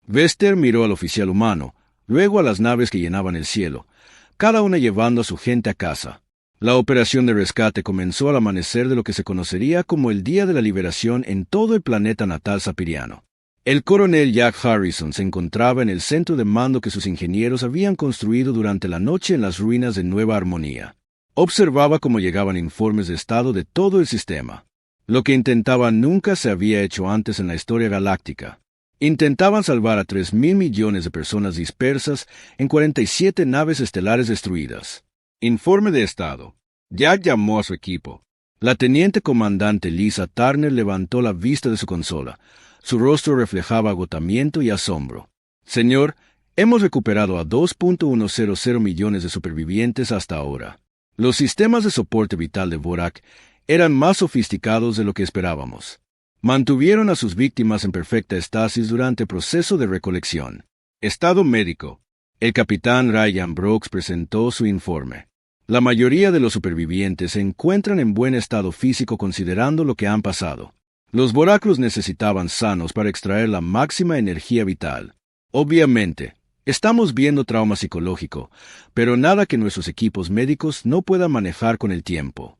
S1: Vester miró al oficial humano, luego a las naves que llenaban el cielo, cada una llevando a su gente a casa. La operación de rescate comenzó al amanecer de lo que se conocería como el Día de la Liberación en todo el planeta natal sapiriano. El coronel Jack Harrison se encontraba en el centro de mando que sus ingenieros habían construido durante la noche en las ruinas de Nueva Armonía. Observaba cómo llegaban informes de estado de todo el sistema. Lo que intentaban nunca se había hecho antes en la historia galáctica. Intentaban salvar a 3.000 millones de personas dispersas en 47 naves estelares destruidas. Informe de estado. Jack llamó a su equipo. La teniente comandante Lisa Turner levantó la vista de su consola. Su rostro reflejaba agotamiento y asombro. Señor, hemos recuperado a 2.100 millones de supervivientes hasta ahora. Los sistemas de soporte vital de Vorak eran más sofisticados de lo que esperábamos. Mantuvieron a sus víctimas en perfecta estasis durante el proceso de recolección. Estado médico. El capitán Ryan Brooks presentó su informe. La mayoría de los supervivientes se encuentran en buen estado físico considerando lo que han pasado. Los Voraclos necesitaban sanos para extraer la máxima energía vital. Obviamente, estamos viendo trauma psicológico, pero nada que nuestros equipos médicos no puedan manejar con el tiempo.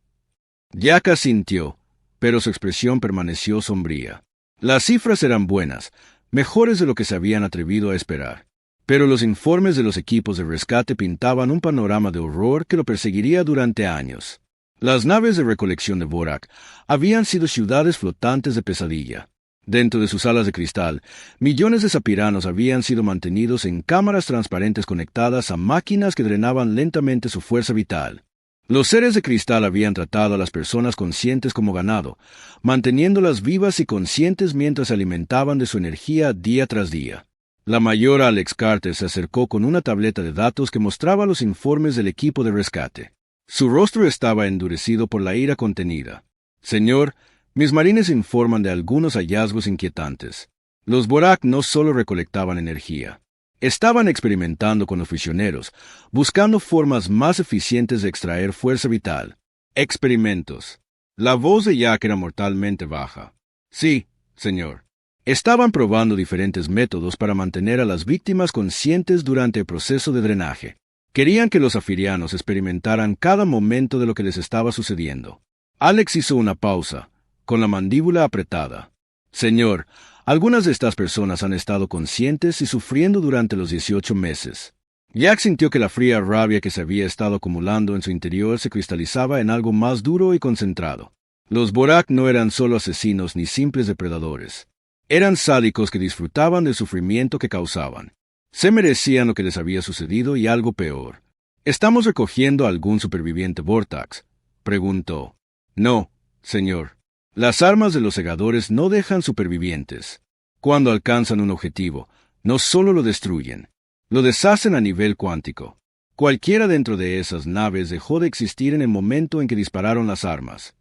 S1: Jack asintió, pero su expresión permaneció sombría. Las cifras eran buenas, mejores de lo que se habían atrevido a esperar. Pero los informes de los equipos de rescate pintaban un panorama de horror que lo perseguiría durante años. Las naves de recolección de Vorak habían sido ciudades flotantes de pesadilla. Dentro de sus salas de cristal, millones de sapiranos habían sido mantenidos en cámaras transparentes conectadas a máquinas que drenaban lentamente su fuerza vital. Los seres de cristal habían tratado a las personas conscientes como ganado, manteniéndolas vivas y conscientes mientras se alimentaban de su energía día tras día. La mayor Alex Carter se acercó con una tableta de datos que mostraba los informes del equipo de rescate. Su rostro estaba endurecido por la ira contenida. Señor, mis marines informan de algunos hallazgos inquietantes. Los Vorak no solo recolectaban energía. Estaban experimentando con los prisioneros, buscando formas más eficientes de extraer fuerza vital. Experimentos. La voz de Jack era mortalmente baja. Sí, señor. Estaban probando diferentes métodos para mantener a las víctimas conscientes durante el proceso de drenaje. Querían que los afirianos experimentaran cada momento de lo que les estaba sucediendo. Alex hizo una pausa, con la mandíbula apretada. Señor, algunas de estas personas han estado conscientes y sufriendo durante los 18 meses. Jack sintió que la fría rabia que se había estado acumulando en su interior se cristalizaba en algo más duro y concentrado. Los Borak no eran solo asesinos ni simples depredadores. Eran sádicos que disfrutaban del sufrimiento que causaban. Se merecían lo que les había sucedido y algo peor. ¿Estamos recogiendo a algún superviviente Vortax?, preguntó. No, señor. Las armas de los segadores no dejan supervivientes. Cuando alcanzan un objetivo, no solo lo destruyen, lo deshacen a nivel cuántico. Cualquiera dentro de esas naves dejó de existir en el momento en que dispararon las armas.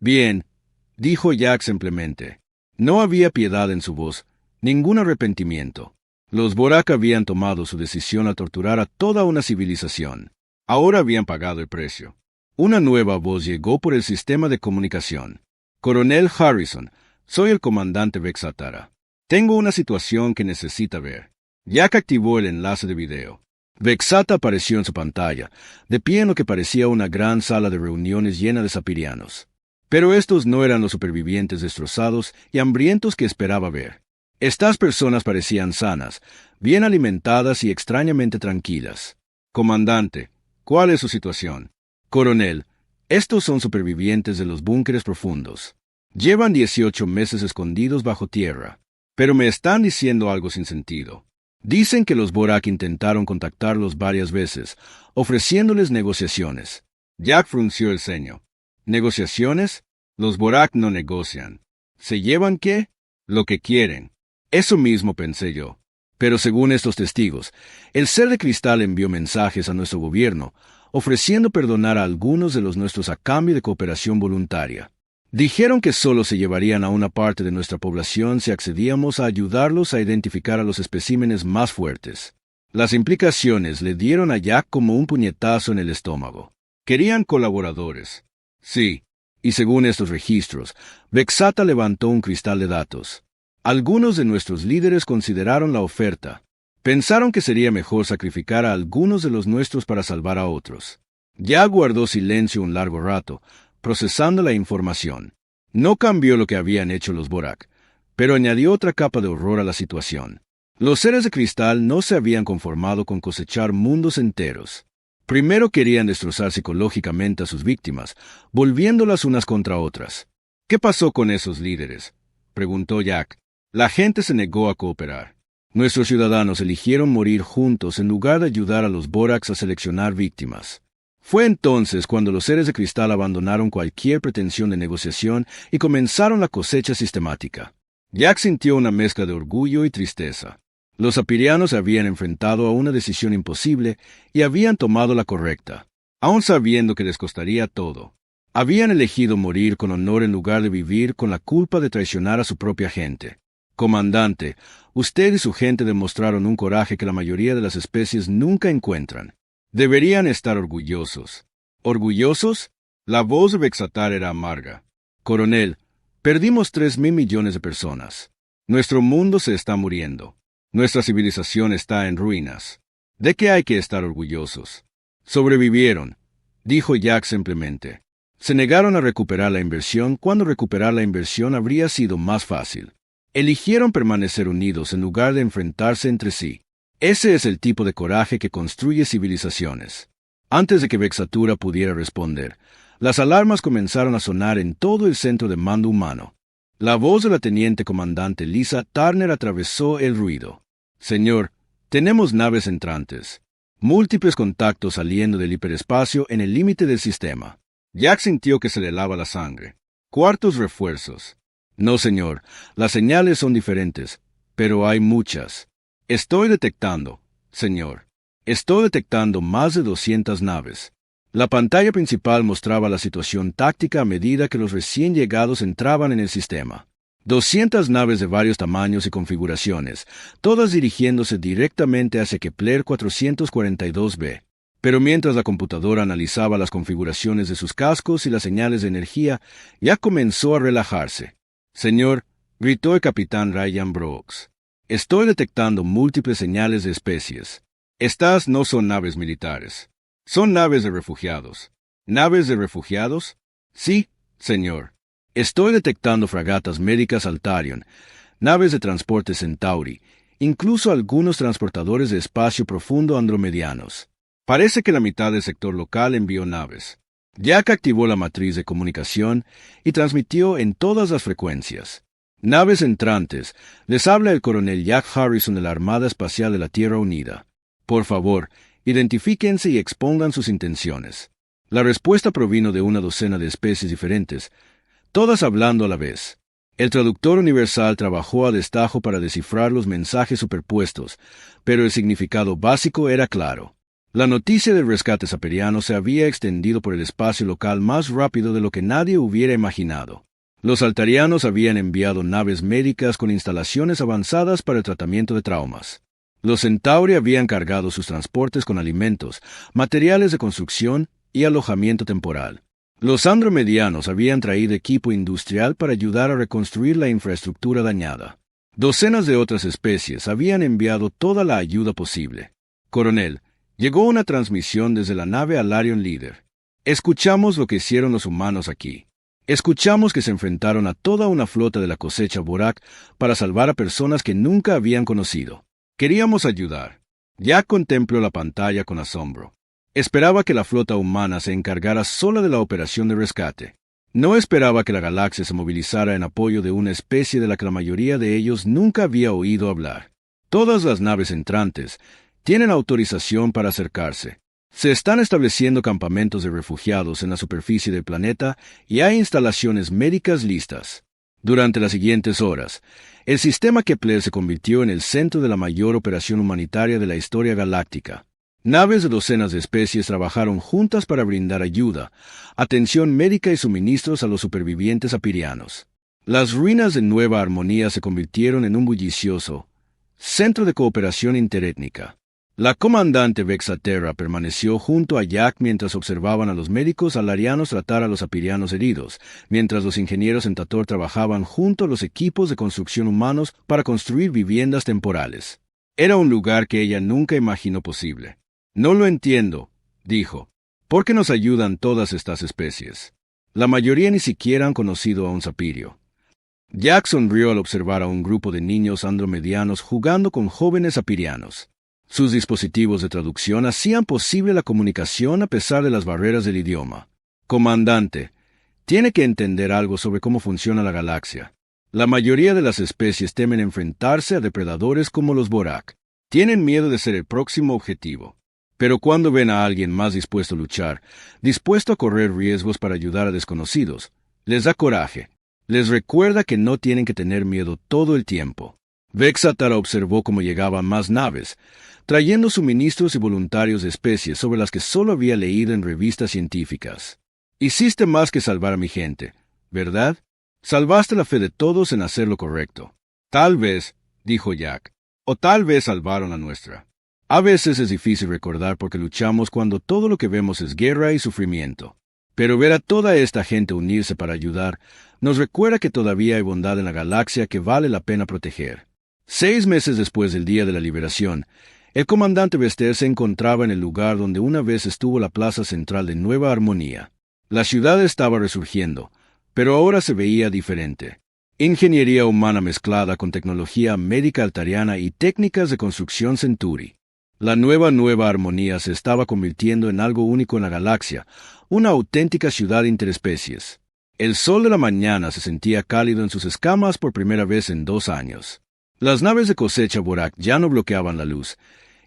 S1: Bien, dijo Jack simplemente. No había piedad en su voz, ningún arrepentimiento. Los Borak habían tomado su decisión al torturar a toda una civilización. Ahora habían pagado el precio. Una nueva voz llegó por el sistema de comunicación. Coronel Harrison, soy el comandante Vexatara. Tengo una situación que necesita ver. Jack activó el enlace de video. Vexata apareció en su pantalla, de pie en lo que parecía una gran sala de reuniones llena de sapirianos. Pero estos no eran los supervivientes destrozados y hambrientos que esperaba ver. Estas personas parecían sanas, bien alimentadas y extrañamente tranquilas. Comandante, ¿cuál es su situación? Coronel, estos son supervivientes de los búnkeres profundos. Llevan 18 meses escondidos bajo tierra, pero me están diciendo algo sin sentido. Dicen que los Borak intentaron contactarlos varias veces, ofreciéndoles negociaciones. Jack frunció el ceño. ¿Negociaciones? Los Borak no negocian. ¿Se llevan qué? Lo que quieren. Eso mismo pensé yo. Pero según estos testigos, el ser de cristal envió mensajes a nuestro gobierno, ofreciendo perdonar a algunos de los nuestros a cambio de cooperación voluntaria. Dijeron que solo se llevarían a una parte de nuestra población si accedíamos a ayudarlos a identificar a los especímenes más fuertes. Las implicaciones le dieron a Jack como un puñetazo en el estómago. Querían colaboradores. Sí, y según estos registros, Vexata levantó un cristal de datos. Algunos de nuestros líderes consideraron la oferta. Pensaron que sería mejor sacrificar a algunos de los nuestros para salvar a otros. Jack guardó silencio un largo rato, procesando la información. No cambió lo que habían hecho los Borak, pero añadió otra capa de horror a la situación. Los seres de cristal no se habían conformado con cosechar mundos enteros. Primero querían destrozar psicológicamente a sus víctimas, volviéndolas unas contra otras. ¿Qué pasó con esos líderes?, preguntó Jack. La gente se negó a cooperar. Nuestros ciudadanos eligieron morir juntos en lugar de ayudar a los Boraks a seleccionar víctimas. Fue entonces cuando los seres de cristal abandonaron cualquier pretensión de negociación y comenzaron la cosecha sistemática. Jack sintió una mezcla de orgullo y tristeza. Los apirianos se habían enfrentado a una decisión imposible y habían tomado la correcta, aun sabiendo que les costaría todo. Habían elegido morir con honor en lugar de vivir con la culpa de traicionar a su propia gente. Comandante, usted y su gente demostraron un coraje que la mayoría de las especies nunca encuentran. Deberían estar orgullosos. ¿Orgullosos? La voz de Vexatar era amarga. Coronel, perdimos 3.000 millones de personas. Nuestro mundo se está muriendo. Nuestra civilización está en ruinas. ¿De qué hay que estar orgullosos? Sobrevivieron, dijo Jack simplemente. Se negaron a recuperar la inversión cuando recuperar la inversión habría sido más fácil. Eligieron permanecer unidos en lugar de enfrentarse entre sí. Ese es el tipo de coraje que construye civilizaciones. Antes de que Vexatura pudiera responder, las alarmas comenzaron a sonar en todo el centro de mando humano. La voz de la teniente comandante Lisa Turner atravesó el ruido. Señor, tenemos naves entrantes. Múltiples contactos saliendo del hiperespacio en el límite del sistema. Jack sintió que se le helaba la sangre. Cuartos refuerzos. No, señor, las señales son diferentes, pero hay muchas. Estoy detectando, señor. Estoy detectando más de 200 naves. La pantalla principal mostraba la situación táctica a medida que los recién llegados entraban en el sistema. 200 naves de varios tamaños y configuraciones, todas dirigiéndose directamente hacia Kepler 442b. Pero mientras la computadora analizaba las configuraciones de sus cascos y las señales de energía, ya comenzó a relajarse. Señor, gritó el capitán Ryan Brooks. Estoy detectando múltiples señales de especies. Estas no son naves militares. Son naves de refugiados. ¿Naves de refugiados? Sí, señor. Estoy detectando fragatas médicas Altarion, naves de transporte Centauri, incluso algunos transportadores de espacio profundo andromedianos. Parece que la mitad del sector local envió naves. Jack activó la matriz de comunicación y transmitió en todas las frecuencias. Naves entrantes, les habla el coronel Jack Harrison de la Armada Espacial de la Tierra Unida. Por favor, identifíquense y expongan sus intenciones. La respuesta provino de una docena de especies diferentes, todas hablando a la vez. El traductor universal trabajó a destajo para descifrar los mensajes superpuestos, pero el significado básico era claro. La noticia del rescate saperiano se había extendido por el espacio local más rápido de lo que nadie hubiera imaginado. Los altarianos habían enviado naves médicas con instalaciones avanzadas para el tratamiento de traumas. Los Centauri habían cargado sus transportes con alimentos, materiales de construcción y alojamiento temporal. Los andromedianos habían traído equipo industrial para ayudar a reconstruir la infraestructura dañada. Docenas de otras especies habían enviado toda la ayuda posible. Coronel, llegó una transmisión desde la nave Alarion Leader. Escuchamos lo que hicieron los humanos aquí. Escuchamos que se enfrentaron a toda una flota de la cosecha Borak para salvar a personas que nunca habían conocido. Queríamos ayudar. Jack contempló la pantalla con asombro. Esperaba que la flota humana se encargara sola de la operación de rescate. No esperaba que la galaxia se movilizara en apoyo de una especie de la que la mayoría de ellos nunca había oído hablar. Todas las naves entrantes tienen autorización para acercarse. Se están estableciendo campamentos de refugiados en la superficie del planeta y hay instalaciones médicas listas. Durante las siguientes horas, el sistema Kepler se convirtió en el centro de la mayor operación humanitaria de la historia galáctica. Naves de docenas de especies trabajaron juntas para brindar ayuda, atención médica y suministros a los supervivientes apirianos. Las ruinas de Nueva Armonía se convirtieron en un bullicioso centro de cooperación interétnica. La comandante Vexaterra permaneció junto a Jack mientras observaban a los médicos alarianos tratar a los apirianos heridos, mientras los ingenieros en Tator trabajaban junto a los equipos de construcción humanos para construir viviendas temporales. Era un lugar que ella nunca imaginó posible. No lo entiendo, dijo. ¿Por qué nos ayudan todas estas especies? La mayoría ni siquiera han conocido a un sapirio. Jack sonrió al observar a un grupo de niños andromedianos jugando con jóvenes apirianos. Sus dispositivos de traducción hacían posible la comunicación a pesar de las barreras del idioma. Comandante, tiene que entender algo sobre cómo funciona la galaxia. La mayoría de las especies temen enfrentarse a depredadores como los Borak. Tienen miedo de ser el próximo objetivo. Pero cuando ven a alguien más dispuesto a luchar, dispuesto a correr riesgos para ayudar a desconocidos, les da coraje. Les recuerda que no tienen que tener miedo todo el tiempo. Vexatar observó cómo llegaban más naves, trayendo suministros y voluntarios de especies sobre las que solo había leído en revistas científicas. Hiciste más que salvar a mi gente, ¿verdad? Salvaste la fe de todos en hacer lo correcto. Tal vez, dijo Jack, o tal vez salvaron la nuestra. A veces es difícil recordar porque luchamos cuando todo lo que vemos es guerra y sufrimiento. Pero ver a toda esta gente unirse para ayudar nos recuerda que todavía hay bondad en la galaxia que vale la pena proteger. 6 meses después del día de la liberación, el comandante Vester se encontraba en el lugar donde una vez estuvo la plaza central de Nueva Armonía. La ciudad estaba resurgiendo, pero ahora se veía diferente. Ingeniería humana mezclada con tecnología médica altariana y técnicas de construcción Centauri. La Nueva Armonía se estaba convirtiendo en algo único en la galaxia, una auténtica ciudad interespecies. El sol de la mañana se sentía cálido en sus escamas por primera vez en 2 años. Las naves de cosecha Borak ya no bloqueaban la luz,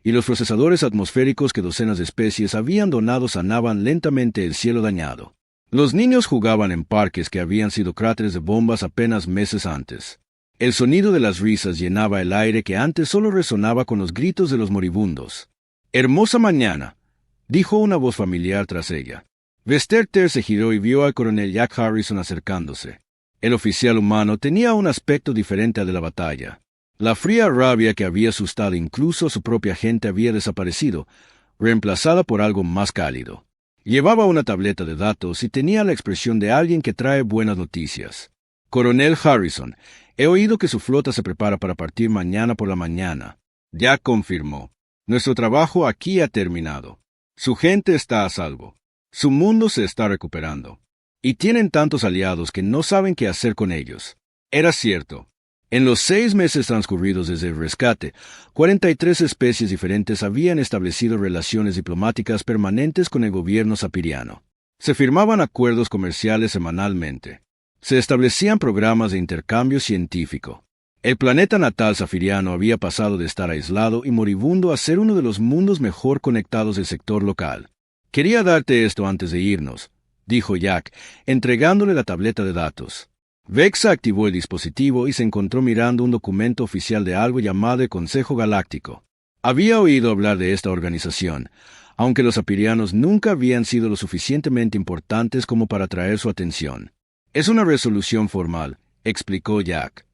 S1: y los procesadores atmosféricos que docenas de especies habían donado sanaban lentamente el cielo dañado. Los niños jugaban en parques que habían sido cráteres de bombas apenas meses antes. El sonido de las risas llenaba el aire que antes solo resonaba con los gritos de los moribundos. «Hermosa mañana», dijo una voz familiar tras ella. Vesterter se giró y vio al coronel Jack Harrison acercándose. El oficial humano tenía un aspecto diferente al de la batalla. La fría rabia que había asustado incluso a su propia gente había desaparecido, reemplazada por algo más cálido. Llevaba una tableta de datos y tenía la expresión de alguien que trae buenas noticias. «Coronel Harrison, he oído que su flota se prepara para partir mañana por la mañana». Jack confirmó. «Nuestro trabajo aquí ha terminado. Su gente está a salvo. Su mundo se está recuperando». Y tienen tantos aliados que no saben qué hacer con ellos. Era cierto. En los 6 meses transcurridos desde el rescate, 43 especies diferentes habían establecido relaciones diplomáticas permanentes con el gobierno sapiriano. Se firmaban acuerdos comerciales semanalmente. Se establecían programas de intercambio científico. El planeta natal safiriano había pasado de estar aislado y moribundo a ser uno de los mundos mejor conectados del sector local. Quería darte esto antes de irnos, dijo Jack, entregándole la tableta de datos. Vexa activó el dispositivo y se encontró mirando un documento oficial de algo llamado el Consejo Galáctico. Había oído hablar de esta organización, aunque los sapirianos nunca habían sido lo suficientemente importantes como para atraer su atención. Es una resolución formal, explicó Jack.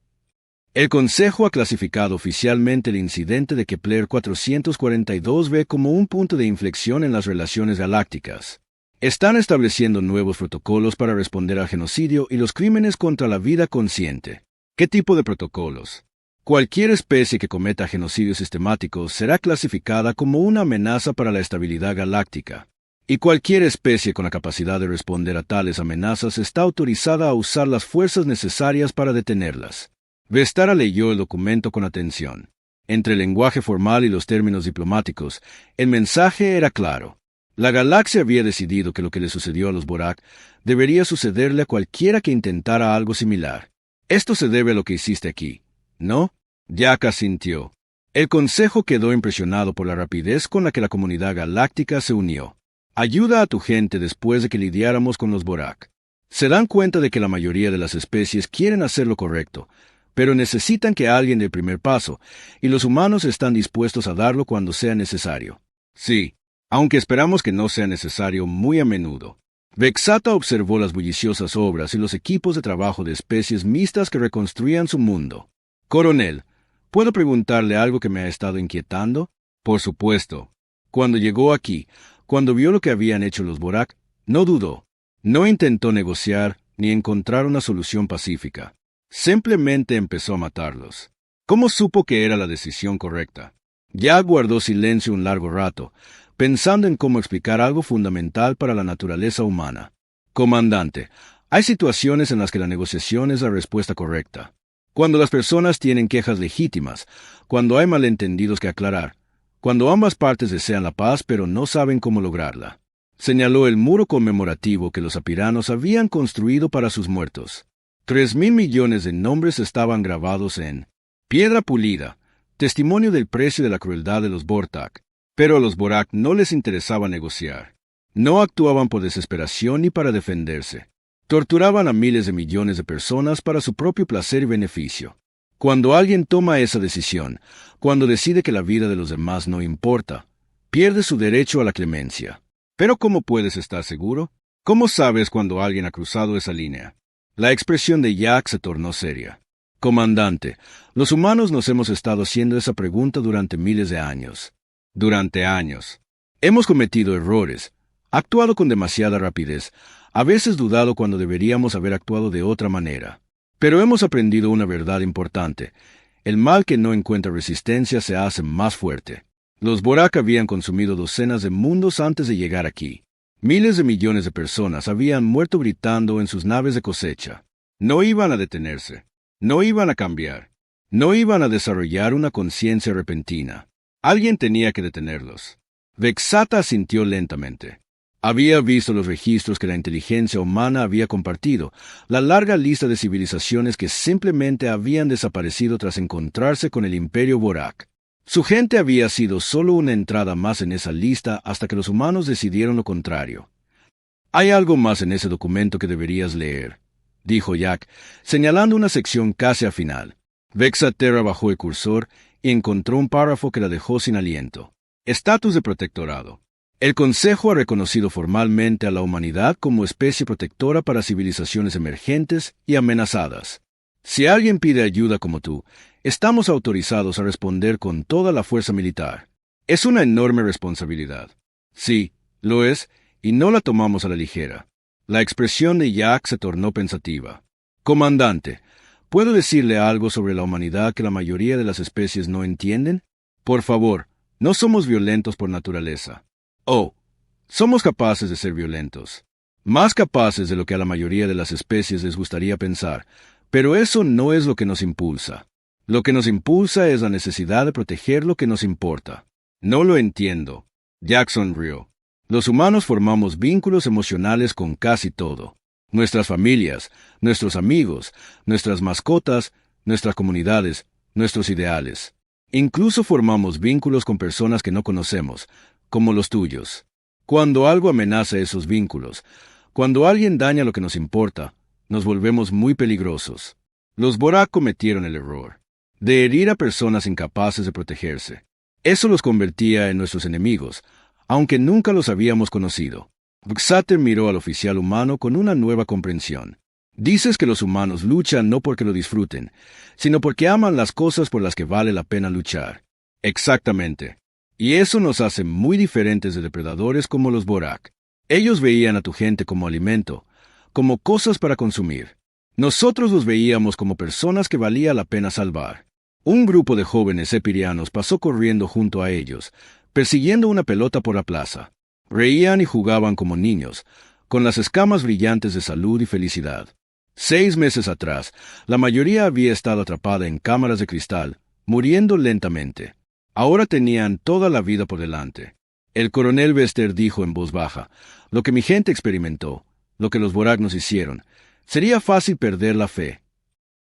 S1: El Consejo ha clasificado oficialmente el incidente de Kepler 442b como un punto de inflexión en las relaciones galácticas. Están estableciendo nuevos protocolos para responder al genocidio y los crímenes contra la vida consciente. ¿Qué tipo de protocolos? Cualquier especie que cometa genocidio sistemático será clasificada como una amenaza para la estabilidad galáctica. Y cualquier especie con la capacidad de responder a tales amenazas está autorizada a usar las fuerzas necesarias para detenerlas. Vestara leyó el documento con atención. Entre el lenguaje formal y los términos diplomáticos, el mensaje era claro. La galaxia había decidido que lo que le sucedió a los Borak debería sucederle a cualquiera que intentara algo similar. Esto se debe a lo que hiciste aquí, ¿no? Jack asintió. El Consejo quedó impresionado por la rapidez con la que la comunidad galáctica se unió. Ayuda a tu gente después de que lidiáramos con los Borak. Se dan cuenta de que la mayoría de las especies quieren hacer lo correcto, pero necesitan que alguien dé el primer paso, y los humanos están dispuestos a darlo cuando sea necesario. Sí, aunque esperamos que no sea necesario muy a menudo. Vexata observó las bulliciosas obras y los equipos de trabajo de especies mixtas que reconstruían su mundo. Coronel, ¿puedo preguntarle algo que me ha estado inquietando? Por supuesto. Cuando llegó aquí, cuando vio lo que habían hecho los Borak, no dudó. No intentó negociar ni encontrar una solución pacífica. Simplemente empezó a matarlos. ¿Cómo supo que era la decisión correcta? Ya guardó silencio un largo rato, pensando en cómo explicar algo fundamental para la naturaleza humana. Comandante, hay situaciones en las que la negociación es la respuesta correcta. Cuando las personas tienen quejas legítimas, cuando hay malentendidos que aclarar, cuando ambas partes desean la paz pero no saben cómo lograrla. Señaló el muro conmemorativo que los sapiranos habían construido para sus muertos. 3.000 millones de nombres estaban grabados en piedra pulida, testimonio del precio de la crueldad de los Vortak. Pero a los Borak no les interesaba negociar. No actuaban por desesperación ni para defenderse. Torturaban a miles de millones de personas para su propio placer y beneficio. Cuando alguien toma esa decisión, cuando decide que la vida de los demás no importa, pierde su derecho a la clemencia. Pero ¿cómo puedes estar seguro? ¿Cómo sabes cuando alguien ha cruzado esa línea? La expresión de Jack se tornó seria. Comandante, los humanos nos hemos estado haciendo esa pregunta durante miles de años. Durante años. Hemos cometido errores, actuado con demasiada rapidez, a veces dudado cuando deberíamos haber actuado de otra manera. Pero hemos aprendido una verdad importante. El mal que no encuentra resistencia se hace más fuerte. Los Borak habían consumido docenas de mundos antes de llegar aquí. Miles de millones de personas habían muerto gritando en sus naves de cosecha. No iban a detenerse. No iban a cambiar. No iban a desarrollar una conciencia repentina. Alguien tenía que detenerlos. Vexata asintió lentamente. Había visto los registros que la inteligencia humana había compartido, la larga lista de civilizaciones que simplemente habían desaparecido tras encontrarse con el Imperio Borak. Su gente había sido solo una entrada más en esa lista hasta que los humanos decidieron lo contrario. Hay algo más en ese documento que deberías leer, dijo Jack, señalando una sección casi al final. Vexaterra bajó el cursor y encontró un párrafo que la dejó sin aliento. Estatus de protectorado. El Consejo ha reconocido formalmente a la humanidad como especie protectora para civilizaciones emergentes y amenazadas. Si alguien pide ayuda como tú, estamos autorizados a responder con toda la fuerza militar. Es una enorme responsabilidad. Sí, lo es, y no la tomamos a la ligera. La expresión de Jack se tornó pensativa. Comandante, ¿puedo decirle algo sobre la humanidad que la mayoría de las especies no entienden? Por favor, no somos violentos por naturaleza. Oh, somos capaces de ser violentos. Más capaces de lo que a la mayoría de las especies les gustaría pensar, pero eso no es lo que nos impulsa. Lo que nos impulsa es la necesidad de proteger lo que nos importa. No lo entiendo. Jackson rió. Los humanos formamos vínculos emocionales con casi todo. Nuestras familias, nuestros amigos, nuestras mascotas, nuestras comunidades, nuestros ideales. Incluso formamos vínculos con personas que no conocemos, como los tuyos. Cuando algo amenaza esos vínculos, cuando alguien daña lo que nos importa, nos volvemos muy peligrosos. Los Borak cometieron el error de herir a personas incapaces de protegerse. Eso los convertía en nuestros enemigos, aunque nunca los habíamos conocido. Vxater miró al oficial humano con una nueva comprensión. Dices que los humanos luchan no porque lo disfruten, sino porque aman las cosas por las que vale la pena luchar. Exactamente. Y eso nos hace muy diferentes de depredadores como los Borak. Ellos veían a tu gente como alimento, como cosas para consumir. Nosotros los veíamos como personas que valía la pena salvar. Un grupo de jóvenes epirianos pasó corriendo junto a ellos, persiguiendo una pelota por la plaza. Reían y jugaban como niños, con las escamas brillantes de salud y felicidad. 6 meses atrás, la mayoría había estado atrapada en cámaras de cristal, muriendo lentamente. Ahora tenían toda la vida por delante. El coronel Vester dijo en voz baja, lo que mi gente experimentó, lo que los Borak nos hicieron, sería fácil perder la fe.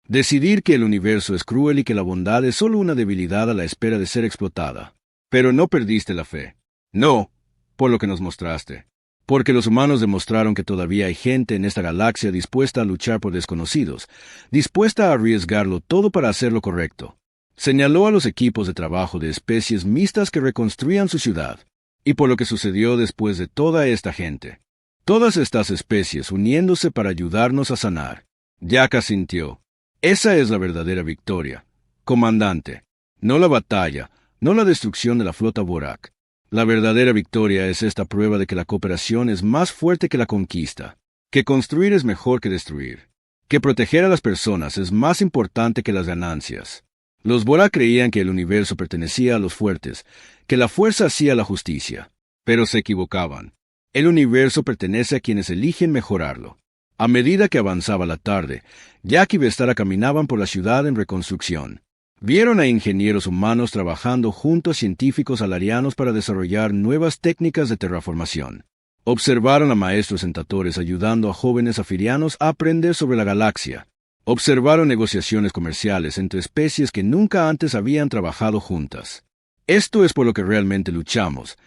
S1: Decidir que el universo es cruel y que la bondad es solo una debilidad a la espera de ser explotada. Pero no perdiste la fe. No, por lo que nos mostraste. Porque los humanos demostraron que todavía hay gente en esta galaxia dispuesta a luchar por desconocidos, dispuesta a arriesgarlo todo para hacer lo correcto. Señaló a los equipos de trabajo de especies mixtas que reconstruían su ciudad. Y por lo que sucedió después de toda esta gente. Todas estas especies uniéndose para ayudarnos a sanar. Jack asintió. Esa es la verdadera victoria, comandante. No la batalla, no la destrucción de la flota Borak. La verdadera victoria es esta prueba de que la cooperación es más fuerte que la conquista, que construir es mejor que destruir, que proteger a las personas es más importante que las ganancias. Los Borak creían que el universo pertenecía a los fuertes, que la fuerza hacía la justicia, pero se equivocaban. El universo pertenece a quienes eligen mejorarlo. A medida que avanzaba la tarde, Jack y Vestara caminaban por la ciudad en reconstrucción. Vieron a ingenieros humanos trabajando junto a científicos alarianos para desarrollar nuevas técnicas de terraformación. Observaron a maestros entatores ayudando a jóvenes afirianos a aprender sobre la galaxia. Observaron negociaciones comerciales entre especies que nunca antes habían trabajado juntas. Esto es por lo que realmente luchamos,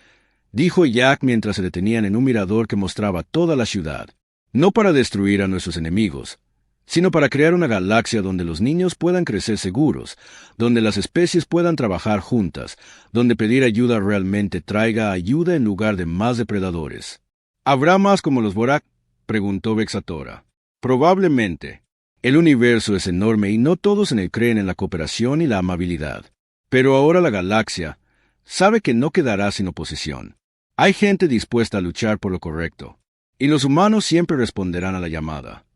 S1: dijo Jack mientras se detenían en un mirador que mostraba toda la ciudad. No para destruir a nuestros enemigos, sino para crear una galaxia donde los niños puedan crecer seguros, donde las especies puedan trabajar juntas, donde pedir ayuda realmente traiga ayuda en lugar de más depredadores. ¿Habrá más como los Borak?, preguntó Vexatora. Probablemente. El universo es enorme y no todos en él creen en la cooperación y la amabilidad. Pero ahora la galaxia sabe que no quedará sin oposición. Hay gente dispuesta a luchar por lo correcto, y los humanos siempre responderán a la llamada.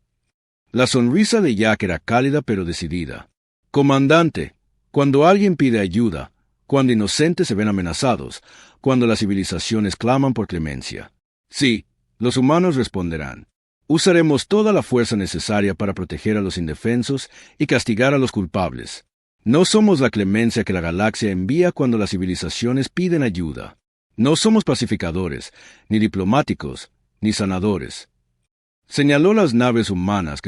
S1: La sonrisa de Jack era cálida pero decidida. Comandante, cuando alguien pide ayuda, cuando inocentes se ven amenazados, cuando las civilizaciones claman por clemencia. Sí, los humanos responderán. Usaremos toda la fuerza necesaria para proteger a los indefensos y castigar a los culpables. No somos la clemencia que la galaxia envía cuando las civilizaciones piden ayuda. No somos pacificadores, ni diplomáticos, ni sanadores. Señaló las naves humanas que se